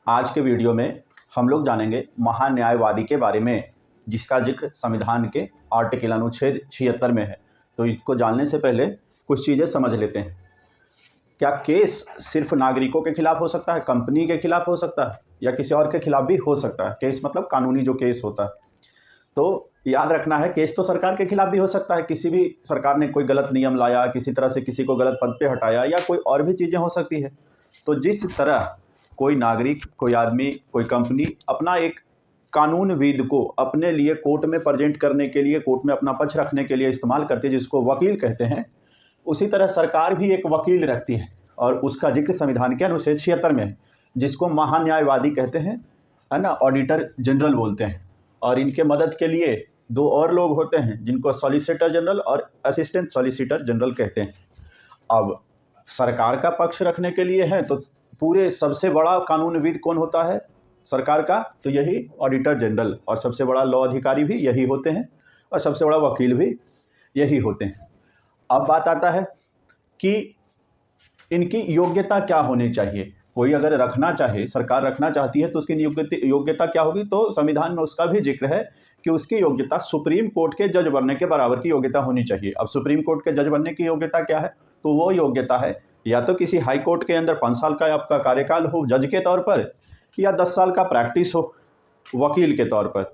आज के वीडियो में हम लोग जानेंगे महान न्यायवादी के बारे में, जिसका जिक्र संविधान के आर्टिकल अनुच्छेद 76 में है। तो इसको जानने से पहले कुछ चीज़ें समझ लेते हैं। क्या केस सिर्फ नागरिकों के खिलाफ हो सकता है, कंपनी के खिलाफ हो सकता है, या किसी और के खिलाफ भी हो सकता है? केस मतलब कानूनी जो केस होता है। तो याद रखना है, केस तो सरकार के खिलाफ भी हो सकता है। किसी भी सरकार ने कोई गलत नियम लाया, किसी तरह से किसी को गलत पद पे हटाया, या कोई और भी चीज़ें हो सकती है। तो जिस तरह कोई नागरिक, कोई आदमी, कोई कंपनी अपना एक कानूनविद को अपने लिए कोर्ट में प्रेजेंट करने के लिए, कोर्ट में अपना पक्ष रखने के लिए इस्तेमाल करती है, जिसको वकील कहते हैं, उसी तरह सरकार भी एक वकील रखती है, और उसका जिक्र संविधान के अनुच्छेद 76 में है, जिसको महान न्यायवादी कहते हैं, है ना, ऑडिटर जनरल बोलते हैं। और इनके मदद के लिए दो और लोग होते हैं, जिनको सॉलिसिटर जनरल और असिस्टेंट सॉलिसिटर जनरल कहते हैं। अब सरकार का पक्ष रखने के लिए है तो पूरे सबसे बड़ा कानूनविद कौन होता है सरकार का? तो यही ऑडिटर जनरल, और सबसे बड़ा लॉ अधिकारी भी यही होते हैं, और सबसे बड़ा वकील भी यही होते हैं। अब बात आता है कि इनकी योग्यता क्या होनी चाहिए। कोई अगर रखना चाहे, सरकार रखना चाहती है, तो उसकी योग्यता क्या होगी? तो संविधान में उसका भी जिक्र है कि उसकी योग्यता सुप्रीम कोर्ट के जज बनने के बराबर की योग्यता होनी चाहिए। अब सुप्रीम कोर्ट के जज बनने की योग्यता क्या है? तो वो योग्यता है या तो किसी हाई कोर्ट के अंदर 5 साल का आपका कार्यकाल हो जज के तौर पर, या 10 साल का प्रैक्टिस हो वकील के तौर पर।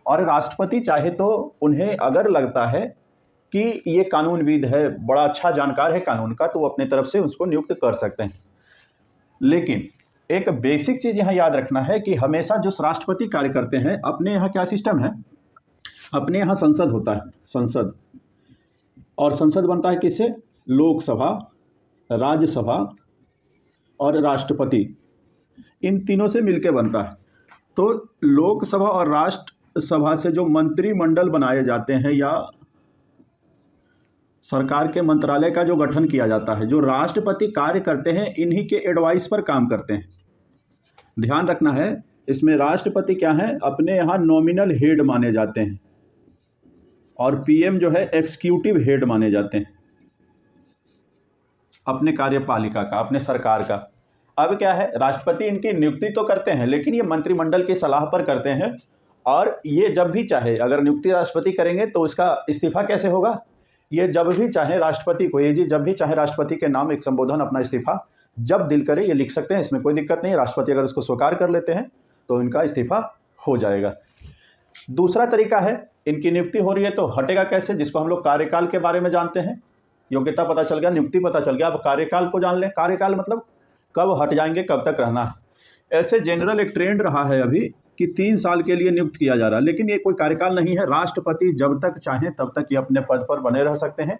और राष्ट्रपति चाहे तो उन्हें अगर लगता है कि ये कानूनविद है, बड़ा अच्छा जानकार है कानून का, तो वो अपने तरफ से उसको नियुक्त कर सकते हैं। लेकिन एक बेसिक चीज़ यहाँ याद रखना है कि हमेशा जो राष्ट्रपति कार्य करते हैं, अपने यहाँ क्या सिस्टम है, अपने यहाँ संसद होता है, संसद। और संसद बनता है किससे? लोकसभा, राज्यसभा और राष्ट्रपति, इन तीनों से मिलकर बनता है। तो लोकसभा और राज्यसभा से जो मंत्रिमंडल बनाए जाते हैं, या सरकार के मंत्रालय का जो गठन किया जाता है, जो राष्ट्रपति कार्य करते हैं, इन्हीं के एडवाइस पर काम करते हैं। ध्यान रखना है, इसमें राष्ट्रपति क्या है, अपने यहाँ नॉमिनल हेड माने जाते हैं, और पीएम जो है एग्जीक्यूटिव हेड माने जाते हैं अपने कार्यपालिका का, अपने सरकार का। अब क्या है, राष्ट्रपति इनकी नियुक्ति तो करते हैं, लेकिन ये मंत्रिमंडल की सलाह पर करते हैं। और ये जब भी चाहे, अगर नियुक्ति राष्ट्रपति करेंगे तो उसका इस्तीफा कैसे होगा? ये जब भी चाहे राष्ट्रपति को, ये जी जब भी चाहे राष्ट्रपति के नाम एक संबोधन, अपना इस्तीफा जब दिल करे ये लिख सकते हैं, इसमें कोई दिक्कत नहीं है। राष्ट्रपति अगर उसको स्वीकार कर लेते हैं तो इनका इस्तीफा हो जाएगा। दूसरा तरीका है, इनकी नियुक्ति हो रही है तो हटेगा कैसे, जिसको हम लोग कार्यकाल के बारे में जानते हैं। योग्यता पता चल गया, नियुक्ति पता चल गया, अब कार्यकाल को जान लें। कार्यकाल मतलब कब हट जाएंगे, कब तक रहना। ऐसे जनरल एक ट्रेंड रहा है अभी कि 3 साल के लिए नियुक्त किया जा रहा है, लेकिन ये कोई कार्यकाल नहीं है। राष्ट्रपति जब तक चाहें तब तक ये अपने पद पर बने रह सकते हैं।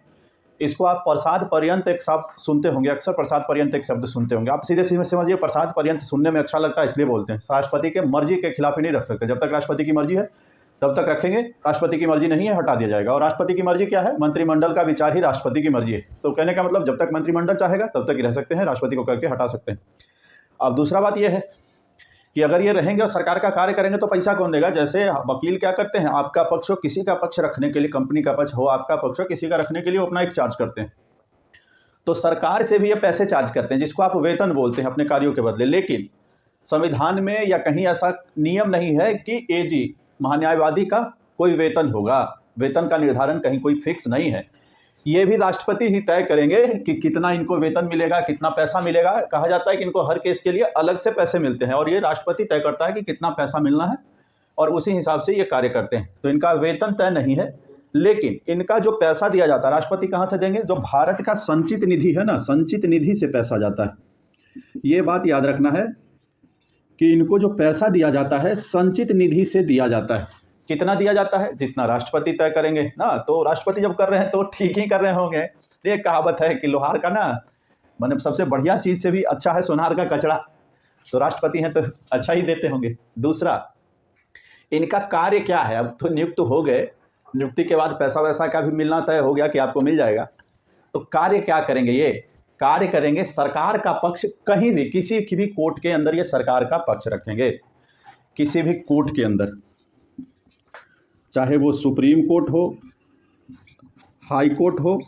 इसको आप प्रसाद पर्यंत एक शब्द सुनते होंगे, अक्सर प्रसाद पर्यंत एक शब्द सुनते होंगे। आप सीधे सीधे समझिए, प्रसाद पर्यंत सुनने में अच्छा लगता है इसलिए बोलते हैं। राष्ट्रपति के मर्जी के खिलाफ ही नहीं रख सकते। जब तक राष्ट्रपति की मर्जी है तब तक रखेंगे, राष्ट्रपति की मर्जी नहीं है हटा दिया जाएगा। और राष्ट्रपति की मर्जी क्या है? मंत्रिमंडल का विचार ही राष्ट्रपति की मर्जी है। तो कहने का मतलब जब तक मंत्रिमंडल चाहेगा तब तक ही रह सकते हैं, राष्ट्रपति को करके हटा सकते हैं। अब दूसरा बात यह है कि अगर ये रहेंगे और सरकार का कार्य करेंगे तो पैसा कौन देगा? जैसे वकील क्या करते हैं, आपका पक्ष हो, किसी का पक्ष रखने के लिए, कंपनी का पक्ष हो, आपका पक्ष हो, किसी का रखने के लिए वो अपना एक चार्ज करते हैं। तो सरकार से भी ये पैसे चार्ज करते हैं, जिसको आप वेतन बोलते हैं अपने कार्यों के बदले। लेकिन संविधान में या कहीं ऐसा नियम नहीं है कि एजी महान्यायवादी का कोई वेतन होगा। वेतन का निर्धारण कहीं कोई फिक्स नहीं है। ये भी राष्ट्रपति ही तय करेंगे कि कितना इनको वेतन मिलेगा, कितना पैसा मिलेगा। कहा जाता है कि इनको हर केस के लिए अलग से पैसे मिलते हैं, और ये राष्ट्रपति तय करता है कि कितना पैसा मिलना है, और उसी हिसाब से ये कार्य करते हैं। तो इनका वेतन तय नहीं है, लेकिन इनका जो पैसा दिया जाता है, राष्ट्रपति कहाँ से देंगे? जो भारत का संचित निधि है ना, संचित निधि से पैसा जाता है। ये बात याद रखना है कि इनको जो पैसा दिया जाता है संचित निधि से दिया जाता है। कितना दिया जाता है? जितना राष्ट्रपति तय करेंगे ना। तो राष्ट्रपति जब कर रहे हैं तो ठीक ही कर रहे होंगे। ये कहावत है कि लोहार का ना, मतलब सबसे बढ़िया चीज़ से भी अच्छा है सोनार का कचड़ा। तो राष्ट्रपति हैं तो अच्छा ही देते होंगे। दूसरा, इनका कार्य क्या है? अब तो नियुक्त हो गए, नियुक्ति के बाद पैसा वैसा का भी मिलना तय हो गया कि आपको मिल जाएगा। तो कार्य क्या करेंगे? ये कार्य करेंगे सरकार का पक्ष, कहीं भी किसी की भी कोर्ट के अंदर ये सरकार का पक्ष रखेंगे। किसी भी कोर्ट के अंदर, चाहे वो सुप्रीम कोर्ट हो, हाई कोर्ट हो,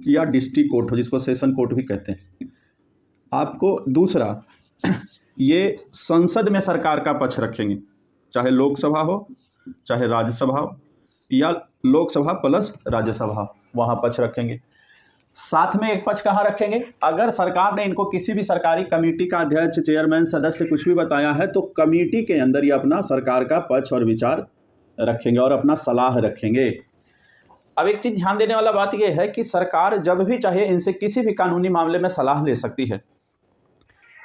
या डिस्ट्रिक्ट कोर्ट हो, जिसको सेशन कोर्ट भी कहते हैं। आपको दूसरा ये संसद में सरकार का पक्ष रखेंगे, चाहे लोकसभा हो चाहे राज्यसभा हो, या लोकसभा प्लस राज्यसभा, वहाँ पक्ष रखेंगे। साथ में एक पक्ष कहाँ रखेंगे, अगर सरकार ने इनको किसी भी सरकारी कमेटी का अध्यक्ष, चेयरमैन, सदस्य कुछ भी बताया है तो कमेटी के अंदर ये अपना सरकार का पक्ष और विचार रखेंगे और अपना सलाह रखेंगे। अब एक चीज़ ध्यान देने वाला बात यह है कि सरकार जब भी चाहे इनसे किसी भी कानूनी मामले में सलाह ले सकती है,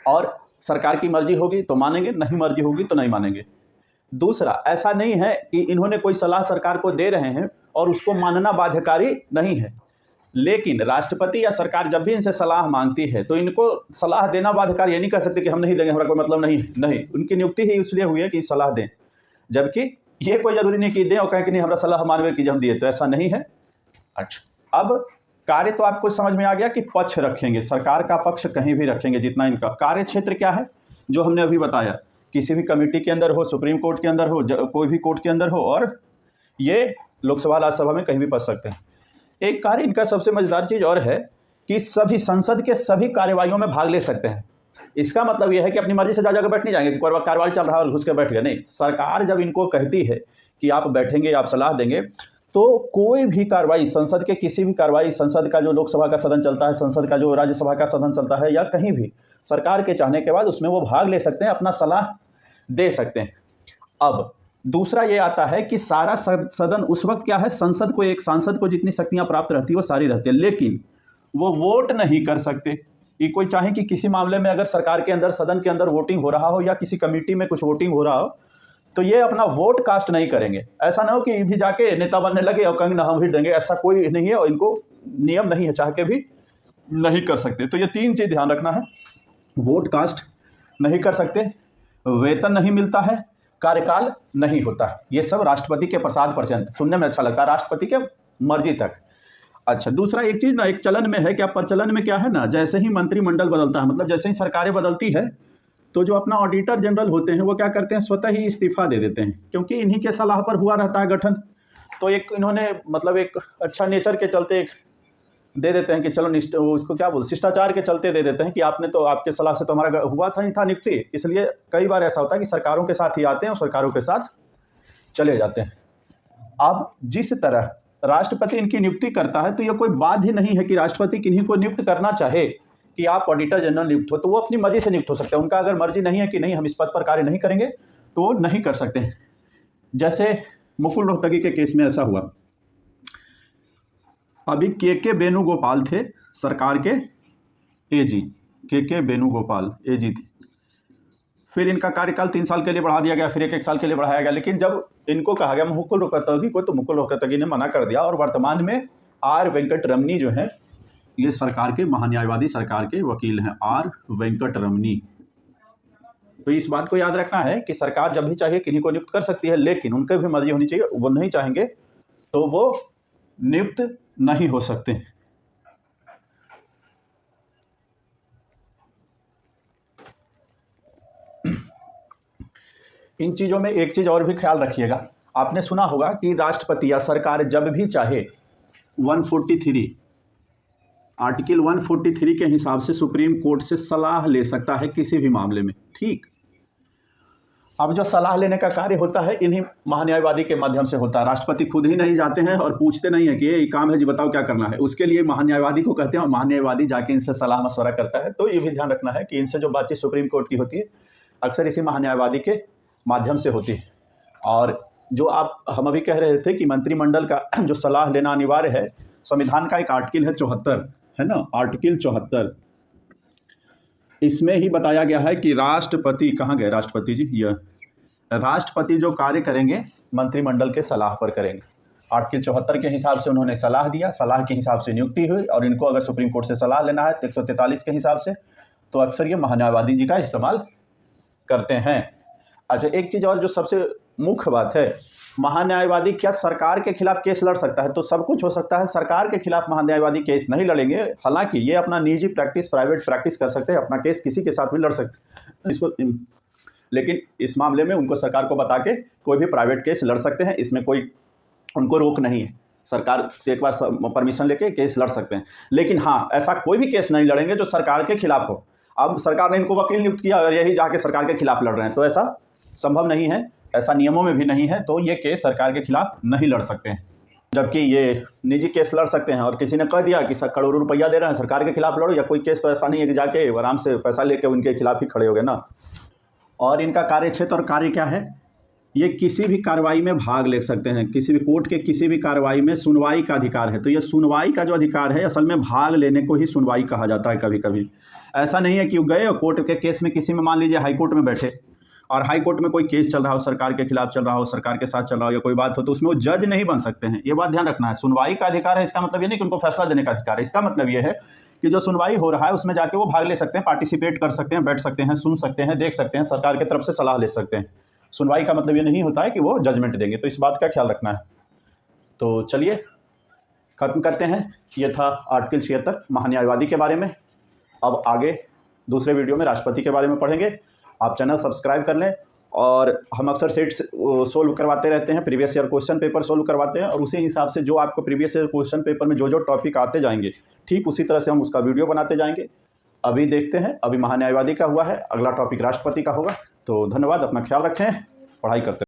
और सरकार की मर्जी होगी तो मानेंगे, नहीं मर्जी होगी तो नहीं मानेंगे। दूसरा, ऐसा नहीं है कि इन्होंने कोई सलाह सरकार को दे रहे हैं और उसको मानना बाध्यकारी नहीं है, लेकिन राष्ट्रपति या सरकार जब भी इनसे सलाह मांगती है तो इनको सलाह देना बाध्यकारी ये नहीं कह सकते कि हम नहीं देंगे, हमारा कोई मतलब नहीं, उनकी नियुक्ति ही इसलिए हुई है कि सलाह दें, जबकि ये कोई जरूरी नहीं कि दें और कहें कि नहीं हमारा सलाह मानवे की हम दिए, तो ऐसा नहीं है। अच्छा, अब कार्य तो आपको समझ में आ गया कि पक्ष रखेंगे, सरकार का पक्ष कहीं भी रखेंगे जितना इनका। कार्य क्षेत्र क्या है, जो हमने अभी बताया, किसी भी कमेटी के अंदर हो, सुप्रीम कोर्ट के अंदर हो, कोई भी कोर्ट के अंदर हो, और ये लोकसभा राज्यसभा में कहीं भी पहुंच सकते हैं। एक कार्य इनका सबसे मजेदार चीज़ और है कि सभी संसद के सभी कार्यवाहियों में भाग ले सकते हैं। इसका मतलब यह है कि अपनी मर्जी से जा जाकर बैठ नहीं जाएंगे कि कार्यवाही चल रहा है और घुस के बैठ गए, नहीं। सरकार जब इनको कहती है कि आप बैठेंगे, आप सलाह देंगे, तो कोई भी कार्रवाई, संसद के किसी भी कार्रवाई, संसद का जो लोकसभा का सदन चलता है, संसद का जो राज्यसभा का सदन चलता है, या कहीं भी सरकार के चाहने के बाद उसमें वो भाग ले सकते हैं, अपना सलाह दे सकते हैं। अब दूसरा ये आता है कि सारा सदन उस वक्त क्या है, संसद को, एक सांसद को जितनी शक्तियां प्राप्त रहती है वो सारी रहती है, लेकिन वो वोट नहीं कर सकते। कि कोई चाहे कि किसी मामले में अगर सरकार के अंदर, सदन के अंदर वोटिंग हो रहा हो या किसी कमेटी में कुछ वोटिंग हो रहा हो, तो ये अपना वोट कास्ट नहीं करेंगे। ऐसा ना हो कि भी जाके नेता बनने लगे और कहेंगे ना हम ही देंगे, ऐसा कोई नहीं है और इनको नियम नहीं है, चाह के भी नहीं कर सकते। तो ये तीन चीज़ ध्यान रखना है, वोट कास्ट नहीं कर सकते, वेतन नहीं मिलता है, कार्यकाल नहीं होता है। ये सब राष्ट्रपति के प्रसाद पर्यंत, सुनने में अच्छा लगता है, राष्ट्रपति के मर्जी तक। अच्छा, दूसरा एक चीज़ ना, एक चलन में है, क्या प्रचलन में क्या है ना, जैसे ही मंत्रिमंडल बदलता है, मतलब जैसे ही सरकारें बदलती है, तो जो अपना ऑडिटर जनरल होते हैं वो क्या करते हैं, स्वतः ही इस्तीफा दे देते हैं, क्योंकि इन्हीं के सलाह पर हुआ रहता है गठन। तो एक इन्होंने मतलब एक अच्छा नेचर के चलते एक दे देते हैं कि चलो उसको क्या बोल, शिष्टाचार के चलते दे देते हैं कि आपने तो, आपके सलाह से तो हमारा हुआ था, नहीं था नियुक्ति। इसलिए कई बार ऐसा होता है कि सरकारों के साथ ही आते हैं और सरकारों के साथ चले जाते हैं। अब जिस तरह राष्ट्रपति इनकी नियुक्ति करता है, तो यह कोई बाध्य नहीं है कि राष्ट्रपति किन्हीं को नियुक्त करना चाहे कि आप ऑडिटर जनरल नियुक्त हो, तो वो अपनी मर्जी से नियुक्त हो सकते हैं। उनका अगर मर्जी नहीं है कि नहीं हम इस पद पर कार्य नहीं करेंगे, तो वो नहीं कर सकते हैं। जैसे मुकुल रोहतगी के केस में ऐसा हुआ। अभी के वेणुगोपाल थे सरकार के एजी, के वेणुगोपाल एजी थी। फिर इनका कार्यकाल 3 साल के लिए बढ़ा दिया गया, फिर 1 साल के लिए बढ़ाया गया। लेकिन जब इनको कहा गया मुकुल रोहतगी को, तो मुकुल रोहतगी ने मना कर दिया, और वर्तमान में आर वेंकट रमनी जो है, ये सरकार के महान्यायवादी, सरकार के वकील हैं, आर वेंकट रमनी। तो इस बात को याद रखना है कि सरकार जब भी चाहे किन्हीं को नियुक्त कर सकती है, लेकिन उनके भी मर्जी होनी चाहिए। वो नहीं चाहेंगे तो वो नियुक्त नहीं हो सकते। इन चीज़ों में एक चीज़ और भी ख्याल रखिएगा, आपने सुना होगा कि राष्ट्रपति या सरकार जब भी चाहे 143, आर्टिकल 143 के हिसाब से सुप्रीम कोर्ट से सलाह ले सकता है किसी भी मामले में, ठीक। अब जो सलाह लेने का कार्य होता है इन्हीं महान्यायवादी के माध्यम से होता है। राष्ट्रपति खुद ही नहीं जाते हैं और पूछते नहीं है कि ये काम है जी बताओ क्या करना है, उसके लिए महान्यायवादी को कहते हैं और महान्यायवादी जाके इनसे सलाह मशवरा करता है। तो ये भी ध्यान रखना है कि इनसे जो बातचीत सुप्रीम कोर्ट की होती है अक्सर इसी महान्यायवादी के माध्यम से होती है। और जो हम अभी कह रहे थे कि मंत्रिमंडल का जो सलाह लेना अनिवार्य है, संविधान का एक आर्टिकल है 74, है ना, आर्टिकल 74, इसमें ही बताया गया है कि राष्ट्रपति, कहाँ गए राष्ट्रपति जी, यह राष्ट्रपति जो कार्य करेंगे मंत्रिमंडल के सलाह पर करेंगे। आर्टिकल 74 के हिसाब से उन्होंने सलाह दिया, सलाह के हिसाब से नियुक्ति हुई, और इनको अगर सुप्रीम कोर्ट से सलाह लेना है 143 के हिसाब से, तो अक्सर ये महान्यायवादी जी का इस्तेमाल करते हैं। अच्छा, एक चीज़ और जो सबसे मुख्य बात है, महान्यायवादी क्या सरकार के खिलाफ केस लड़ सकता है? तो सब कुछ हो सकता है, सरकार के खिलाफ महान्यायवादी केस नहीं लड़ेंगे। हालांकि ये अपना निजी प्रैक्टिस, प्राइवेट प्रैक्टिस कर सकते हैं, अपना केस किसी के साथ भी लड़ सकते हैं इसको, लेकिन इस मामले में उनको सरकार को बता के कोई भी प्राइवेट केस लड़ सकते हैं, इसमें कोई उनको रोक नहीं है। सरकार से एक बार परमिशन लेके केस लड़ सकते हैं, लेकिन हाँ, ऐसा कोई भी केस नहीं लड़ेंगे जो सरकार के खिलाफ हो। अब सरकार ने इनको वकील नियुक्त किया और यही जाके सरकार के खिलाफ लड़ रहे हैं, तो ऐसा संभव नहीं है, ऐसा नियमों में भी नहीं है, तो ये केस सरकार के खिलाफ नहीं लड़ सकते हैं। जबकि ये निजी केस लड़ सकते हैं, और किसी ने कह दिया कि करोड़ों रुपया दे रहे हैं सरकार के खिलाफ लड़ो, या कोई केस तो ऐसा नहीं है कि जाके आराम से पैसा लेके उनके खिलाफ ही खड़े हो गए ना। और इनका कार्यक्षेत्र और कार्य क्या है, ये किसी भी कार्रवाई में भाग ले सकते हैं, किसी भी कोर्ट के किसी भी कार्रवाई में सुनवाई का अधिकार है। तो ये सुनवाई का जो अधिकार है असल में भाग लेने को ही सुनवाई कहा जाता है। कभी कभी ऐसा नहीं है कि वो गए और कोर्ट के केस में, किसी में मान लीजिए हाई कोर्ट में बैठे और हाई कोर्ट में कोई केस चल रहा हो, सरकार के खिलाफ चल रहा हो, सरकार के साथ चल रहा हो, या कोई बात हो, तो उसमें वो जज नहीं बन सकते हैं। ये बात ध्यान रखना है। सुनवाई का अधिकार है, इसका मतलब ये नहीं कि उनको फैसला देने का अधिकार है। इसका मतलब ये है कि जो सुनवाई हो रहा है उसमें जाके वो भाग ले सकते हैं, पार्टिसिपेट कर सकते हैं, बैठ सकते हैं, सुन सकते हैं, देख सकते हैं, सरकार की तरफ से सलाह ले सकते हैं। सुनवाई का मतलब ये नहीं होता है कि वो जजमेंट देंगे, तो इस बात का ख्याल रखना है। तो चलिए खत्म करते हैं। ये था आर्टिकल 76 महान्यायवादी के बारे में। अब आगे दूसरे वीडियो में राष्ट्रपति के बारे में पढ़ेंगे। आप चैनल सब्सक्राइब कर लें, और हम अक्सर सेट्स सोल्व करवाते रहते हैं, previous year question paper solve करवाते हैं, और उसी हिसाब से जो आपको प्रीवियस ईयर क्वेश्चन पेपर में जो जो टॉपिक आते जाएंगे, ठीक उसी तरह से हम उसका वीडियो बनाते जाएंगे। अभी देखते हैं, अभी महान्यायवादी का हुआ है, अगला टॉपिक राष्ट्रपति का होगा। तो धन्यवाद, अपना ख्याल रखें, पढ़ाई करते हैं।